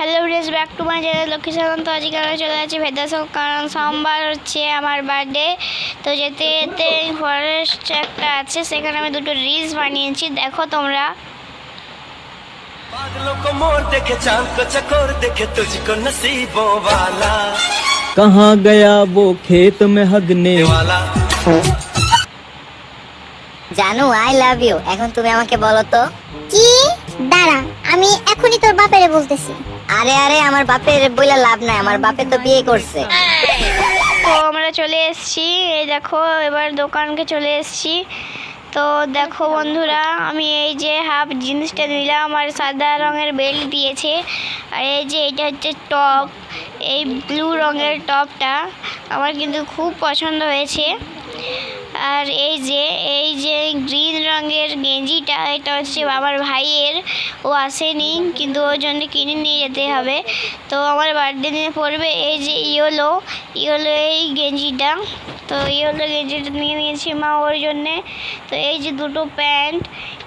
Hello friends, back to my channel Lakshmi Sadhan. তো আজকে আমরা চলে যাচ্ছি ভেদাসং, কারণ সোমবার হচ্ছে আমার বার্থডে। তো যেতে যেতে ফরেস্ট একটা আছে, সেখানে আমি দুটো রিলস বানিয়েছি, দেখো তোমরা। बादलों को मोर देखे, चांद को चकोर देखे, तुझको नसीबों वाला कहाँ गया वो खेत में हगने वाला। জানু, আই লাভ ইউ। এখন তুমি আমাকে বলো তো। কি? দাঁড়া, আমি এখনই তোর বাপেরে বলতেছি। আরে আরে, আমার বাপের বইলা লাভ নাই, আমার বাপে তো বিয়ে করছে। তো আমরা চলে এসেছি, এই দেখো, এবার দোকানকে চলে এসেছি। তো দেখো বন্ধুরা, আমি এই যে হাফ জিন্সটা নিলাম আর সাদা রঙের বেল্ট দিয়েছে। আর এই যে এটা হচ্ছে টপ, এই ব্লু রঙের টপটা আমার কিন্তু খুব পছন্দ হয়েছে। আর এই যে গ্রিন রঙের গেঞ্জিটা, এটা হচ্ছে আমার ভাইয়ের, ও আসেনি কিন্তু ওর জন্য কিনে নিয়ে যেতে হবে। তো আমার বার্থডে দিনে পড়বে এই যে ইয়েলো এই গেঞ্জিটা। তো ইয়েলো গেঞ্জিটা নিয়ে নিয়েছি মা ওর জন্যে। তো এই যে দুটো প্যান্ট,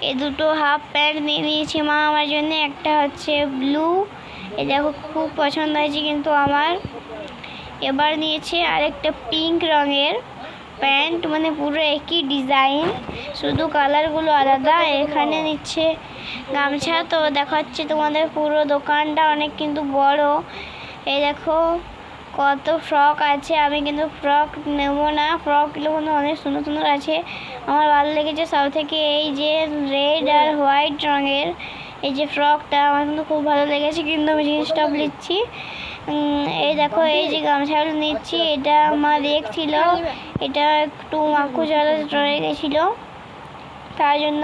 এই দুটো হাফ প্যান্ট নিয়ে নিয়েছি মা আমার জন্যে। একটা হচ্ছে ব্লু, এই দেখো খুব পছন্দ হয়েছে কিন্তু আমার। এবার নিয়েছে আরেকটা পিঙ্ক রঙের প্যান্ট, মানে পুরো একই ডিজাইন, শুধু কালারগুলো আলাদা। এখানে নিচ্ছে গামছা। তো দেখাচ্ছে তোমাদের পুরো দোকানটা অনেক কিন্তু বড়। এই দেখো কত ফ্রক আছে, আমি কিন্তু ফ্রক নেব না, ফ্রকগুলো কিন্তু অনেক সুন্দর সুন্দর আছে। আমার ভালো লেগেছে সব থেকে এই যে রেড আর হোয়াইট রঙের এই যে ফ্রকটা, আমার কিন্তু খুব ভালো লেগেছে, কিন্তু আমি জিন্স টপ নিচ্ছি। এই দেখো এই যে গামছাগুলো নিচ্ছি, এটা মা দেখছিল, এটা একটু মাখু জলে রয়ে গেছিলো, তার জন্য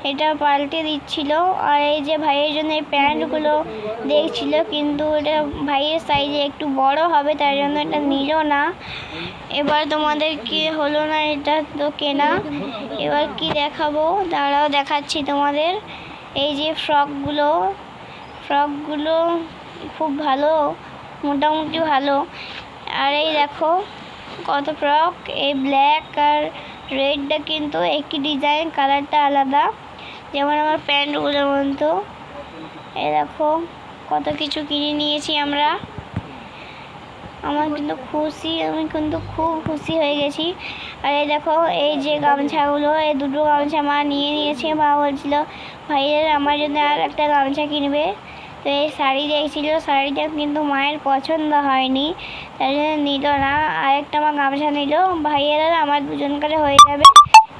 এটা পাল্টে দিচ্ছিল। আর এই যে ভাইয়ের জন্য এই প্যান্টগুলো দেখছিল, কিন্তু এটা ভাইয়ের সাইজে একটু বড় হবে, তার জন্য এটা নিল না। এবার তোমাদের কি হলো না, এটা তো কেনা। এবার কি দেখাবো, দাঁড়াও দেখাচ্ছি তোমাদের। এই যে ফ্রকগুলো খুব ভালো, মোটামুটি ভালো। আর এই দেখো কত ফ্রক, এই ব্ল্যাক আর রেডটা কিন্তু একই ডিজাইন, কালারটা আলাদা, যেমন আমার প্যান্টগুলোর মতো। এই দেখো কত কিছু কিনে নিয়েছি আমরা। আমি কিন্তু খুব খুশি হয়ে গেছি। আর এই দেখো এই যে গামছাগুলো, এই দুটো গামছা মা নিয়ে নিয়েছে। মা বলছিল ভাইয়ের আমার জন্য আর একটা গামছা কিনবে। তো এই শাড়ি দেখছিল, শাড়িটা কিন্তু মায়ের পছন্দ হয়নি, তাই জন্য নিল না। আরেকটা মা গামছা নিল, ভাইয়ের আর আমার দুজনকার হয়ে যাবে।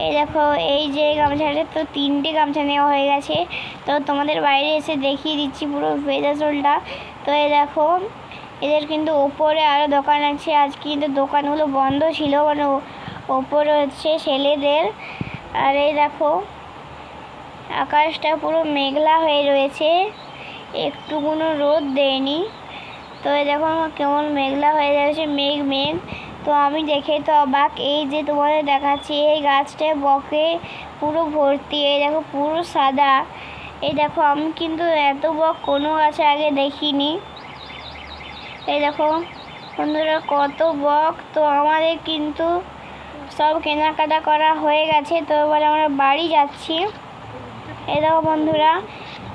এই দেখো এই যে গামছাটা, তো 3টে গামছা নেওয়া হয়ে গেছে। তো তোমাদের বাইরে এসে দেখিয়ে দিচ্ছি পুরো ভেজাসোলটা। তো এই দেখো এদের কিন্তু ওপরে আরও দোকান আছে, আজকে কিন্তু দোকানগুলো বন্ধ ছিল, মানে ওপরে হচ্ছে ছেলেদের। আর এই দেখো আকাশটা পুরো মেঘলা হয়ে রয়েছে, একটু কোনো রোদ দেয়নি। তো এই দেখো কেমন মেঘলা হয়ে যাচ্ছে, মেঘ। তো আমি দেখে তো অবাক, এই যে তোমাদের দেখাচ্ছি এই গাছটায় বকে পুরো ভর্তি, এই দেখো পুরো সাদা। এই দেখো আমি কিন্তু এত বক কোনো গাছে আগে দেখিনি। এই দেখো বন্ধুরা কত বক। তো আমাদের কিন্তু সব কেনাকাটা করা হয়ে গেছে, তো এবার আমরা বাড়ি যাচ্ছি। এই দেখো বন্ধুরা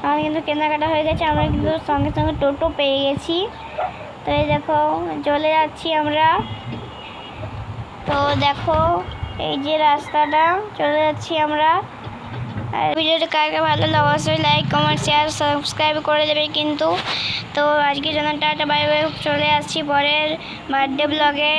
আমার কিন্তু কেনাকাটা হয়ে গেছে, আমরা কিন্তু সঙ্গে সঙ্গে টোটো পেয়ে গেছি। তো এই দেখো চলে যাচ্ছি আমরা। তো দেখো এই যে রাস্তাটা, চলে যাচ্ছি আমরা। আর ভিডিওটা কাকে ভালো লাগে অবশ্যই লাইক কমেন্ট শেয়ার সাবস্ক্রাইব করে দেবে কিন্তু। তো আজকের জন্য টাটা বাই বাই, চলে আসছি পরের বার্থডে ব্লগে।